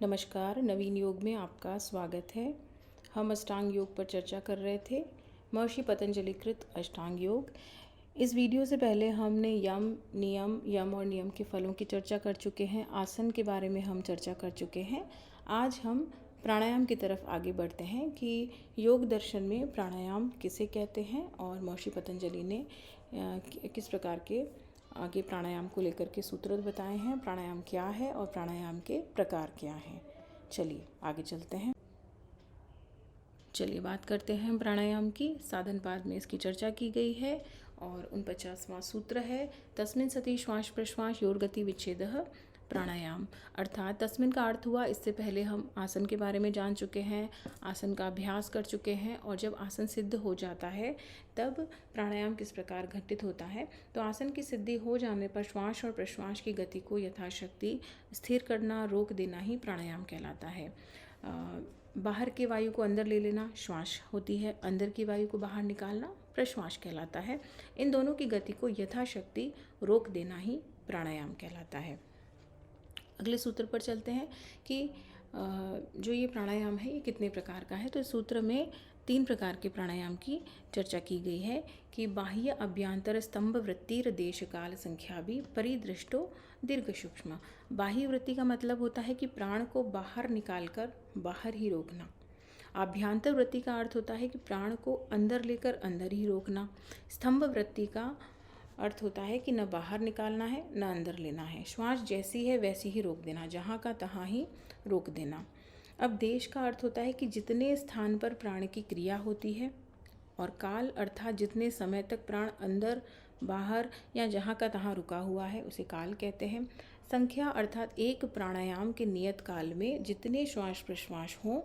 नमस्कार, नवीन योग में आपका स्वागत है। हम अष्टांग योग पर चर्चा कर रहे थे, महर्षि पतंजलि कृत अष्टांग योग। इस वीडियो से पहले हमने यम और नियम के फलों की चर्चा कर चुके हैं। आसन के बारे में हम चर्चा कर चुके हैं। आज हम प्राणायाम की तरफ आगे बढ़ते हैं कि योग दर्शन में प्राणायाम किसे कहते हैं और महर्षि पतंजलि ने किस प्रकार के आगे प्राणायाम को लेकर के सूत्र बताए हैं, प्राणायाम क्या है और प्राणायाम के प्रकार क्या हैं। चलिए आगे चलते हैं। चलिए बात करते हैं प्राणायाम की। साधन पाद में इसकी चर्चा की गई है और 49वां सूत्र है, तस्मिन् सति श्वास प्रश्वास योर गति विच्छेदः प्राणायाम। अर्थात तस्मिन् का अर्थ हुआ, इससे पहले हम आसन के बारे में जान चुके हैं, आसन का अभ्यास कर चुके हैं और जब आसन सिद्ध हो जाता है तब प्राणायाम किस प्रकार घटित होता है। तो आसन की सिद्धि हो जाने पर श्वास और प्रश्वास की गति को यथाशक्ति स्थिर करना, रोक देना ही प्राणायाम कहलाता है। बाहर की वायु को अंदर ले लेना श्वास होती है, अंदर की वायु को बाहर निकालना प्रश्वास कहलाता है। इन दोनों की गति को यथाशक्ति रोक देना ही प्राणायाम कहलाता है। अगले सूत्र पर चलते हैं कि जो ये प्राणायाम है ये कितने प्रकार का है। तो इस सूत्र में 3 प्रकार के प्राणायाम की चर्चा की गई है कि बाह्य अभ्यंतर स्तंभ वृत्तिर देश काल संख्या भी परिदृष्टो दीर्घ सूक्ष्म। बाह्य वृत्ति का मतलब होता है कि प्राण को बाहर निकालकर बाहर ही रोकना। आभ्यंतर वृत्ति का अर्थ होता है कि प्राण को अंदर लेकर अंदर ही रोकना। स्तंभ वृत्ति का अर्थ होता है कि न बाहर निकालना है न अंदर लेना है, श्वास जैसी है वैसी ही रोक देना, जहाँ का तहाँ ही रोक देना। अब देश का अर्थ होता है कि जितने स्थान पर प्राण की क्रिया होती है, और काल अर्थात जितने समय तक प्राण अंदर बाहर या जहाँ का तहाँ रुका हुआ है उसे काल कहते हैं। संख्या अर्थात एक प्राणायाम के नियत काल में जितने श्वास प्रश्वास हों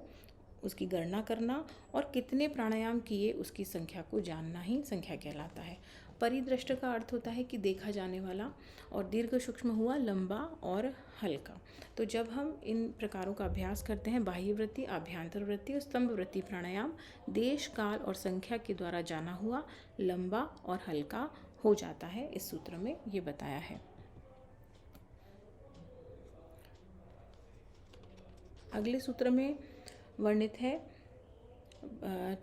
उसकी गणना करना और कितने प्राणायाम किए उसकी संख्या को जानना ही संख्या कहलाता है। परिदृष्ट का अर्थ होता है कि देखा जाने वाला, और दीर्घ सूक्ष्म हुआ लंबा और हल्का। तो जब हम इन प्रकारों का अभ्यास करते हैं, बाह्य वृत्ति, आभ्यंतर वृत्ति और स्तंभ वृत्ति प्राणायाम देश काल और संख्या के द्वारा जाना हुआ लंबा और हल्का हो जाता है। इस सूत्र में ये बताया है। अगले सूत्र में वर्णित है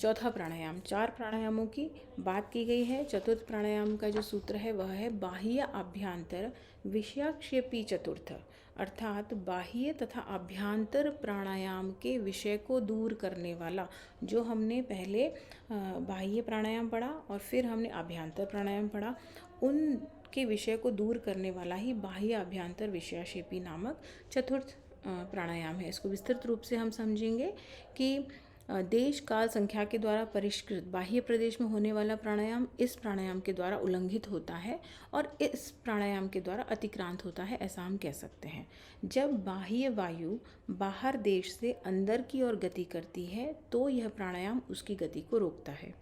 चौथा प्राणायाम। 4 प्राणायामों की बात की गई है। चतुर्थ प्राणायाम का जो सूत्र है वह है बाह्य आभ्यंतर विषयाक्षेपी चतुर्थ। अर्थात बाह्य तथा आभ्यंतर प्राणायाम के विषय को दूर करने वाला। जो हमने पहले बाह्य प्राणायाम पढ़ा और फिर हमने आभ्यंतर प्राणायाम पढ़ा, उनके विषय को दूर करने वाला ही बाह्य आभ्यंतर विषयाक्षेपी नामक चतुर्थ प्राणायाम है। इसको विस्तृत रूप से हम समझेंगे कि देश काल संख्या के द्वारा परिष्कृत बाह्य प्रदेश में होने वाला प्राणायाम इस प्राणायाम के द्वारा उल्लंघित होता है और इस प्राणायाम के द्वारा अतिक्रांत होता है, ऐसा हम कह सकते हैं। जब बाह्य वायु बाहर देश से अंदर की ओर गति करती है तो यह प्राणायाम उसकी गति को रोकता है।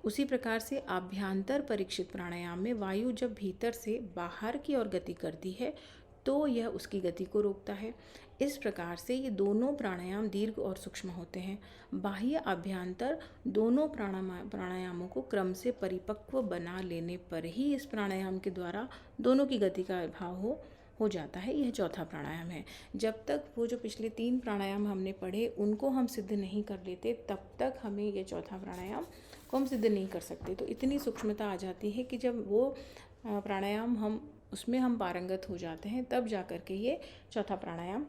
उसी प्रकार से आभ्यंतर परीक्षित प्राणायाम में वायु जब भीतर से बाहर की ओर गति करती है तो यह उसकी गति को रोकता है। इस प्रकार से ये दोनों प्राणायाम दीर्घ और सूक्ष्म होते हैं। बाह्य आभ्यंतर दोनों प्राणायामों को क्रम से परिपक्व बना लेने पर ही इस प्राणायाम के द्वारा दोनों की गति का अभाव हो जाता है। यह चौथा प्राणायाम है। जब तक वो जो पिछले 3 प्राणायाम हमने पढ़े उनको हम सिद्ध नहीं कर लेते तब तक हमें ये चौथा प्राणायाम को हम सिद्ध नहीं कर सकते। तो इतनी सूक्ष्मता आ जाती है कि जब वो प्राणायाम उसमें हम पारंगत हो जाते हैं तब जा कर के ये चौथा प्राणायाम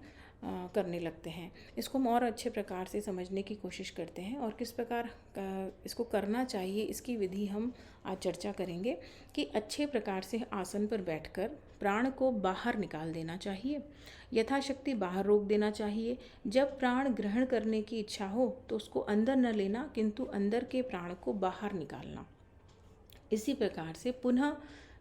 करने लगते हैं। इसको हम और अच्छे प्रकार से समझने की कोशिश करते हैं और किस प्रकार इसको करना चाहिए इसकी विधि हम आज चर्चा करेंगे कि अच्छे प्रकार से आसन पर बैठकर प्राण को बाहर निकाल देना चाहिए, यथाशक्ति बाहर रोक देना चाहिए। जब प्राण ग्रहण करने की इच्छा हो तो उसको अंदर न लेना किंतु अंदर के प्राण को बाहर निकालना। इसी प्रकार से पुनः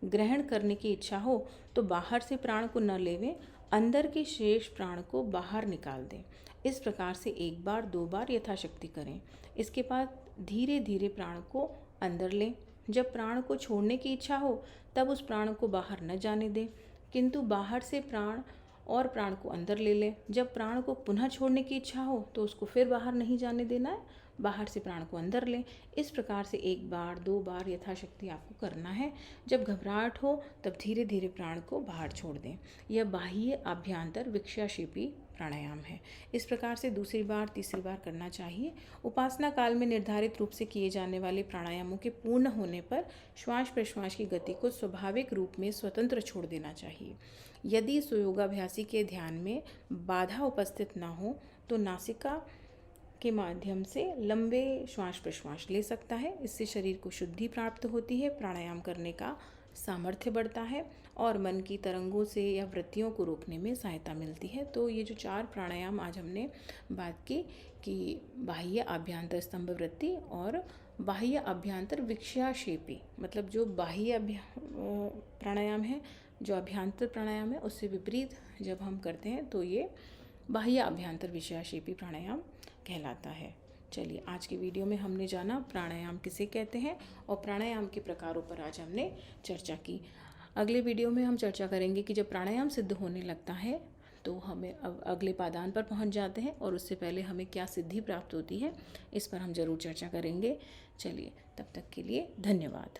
ग्रहण करने की इच्छा हो तो बाहर से प्राण को न लेवें, अंदर के शेष प्राण को बाहर निकाल दें। इस प्रकार से 1 बार 2 बार यथाशक्ति करें। इसके बाद धीरे धीरे प्राण को अंदर लें। जब प्राण को छोड़ने की इच्छा हो तब उस प्राण को बाहर न जाने दें किंतु बाहर से प्राण को अंदर ले लें। जब प्राण को पुनः छोड़ने की इच्छा हो तो उसको फिर बाहर नहीं जाने देना है, बाहर से प्राण को अंदर लें। इस प्रकार से 1 बार 2 बार यथाशक्ति आपको करना है। जब घबराहट हो तब धीरे धीरे प्राण को बाहर छोड़ दें। यह बाह्य आभ्यंतर विक्षाशेपी प्राणायाम है। इस प्रकार से दूसरी बार तीसरी बार करना चाहिए। उपासना काल में निर्धारित रूप से किए जाने वाले प्राणायामों के पूर्ण होने पर श्वास प्रश्वास की गति को स्वाभाविक रूप में स्वतंत्र छोड़ देना चाहिए। यदि योगाभ्यासी के ध्यान में बाधा उपस्थित न हो तो नासिका के माध्यम से लंबे श्वास प्रश्वास ले सकता है। इससे शरीर को शुद्धि प्राप्त होती है, प्राणायाम करने का सामर्थ्य बढ़ता है और मन की तरंगों से या वृत्तियों को रोकने में सहायता मिलती है। तो ये जो 4 प्राणायाम आज हमने बात की कि बाह्य आभ्यंतर स्तंभ वृत्ति और बाह्य आभ्यंतर विक्षाशेपी, मतलब जो बाह्य प्राणायाम है, जो आभ्यंतर प्राणायाम है उससे विपरीत जब हम करते हैं तो ये बाह्य आभ्यंतर विक्षाशेपी प्राणायाम कहलाता है। चलिए, आज की वीडियो में हमने जाना प्राणायाम किसे कहते हैं और प्राणायाम के प्रकारों पर आज हमने चर्चा की। अगले वीडियो में हम चर्चा करेंगे कि जब प्राणायाम सिद्ध होने लगता है तो हमें अब अगले पादान पर पहुंच जाते हैं और उससे पहले हमें क्या सिद्धि प्राप्त होती है, इस पर हम ज़रूर चर्चा करेंगे। चलिए, तब तक के लिए धन्यवाद।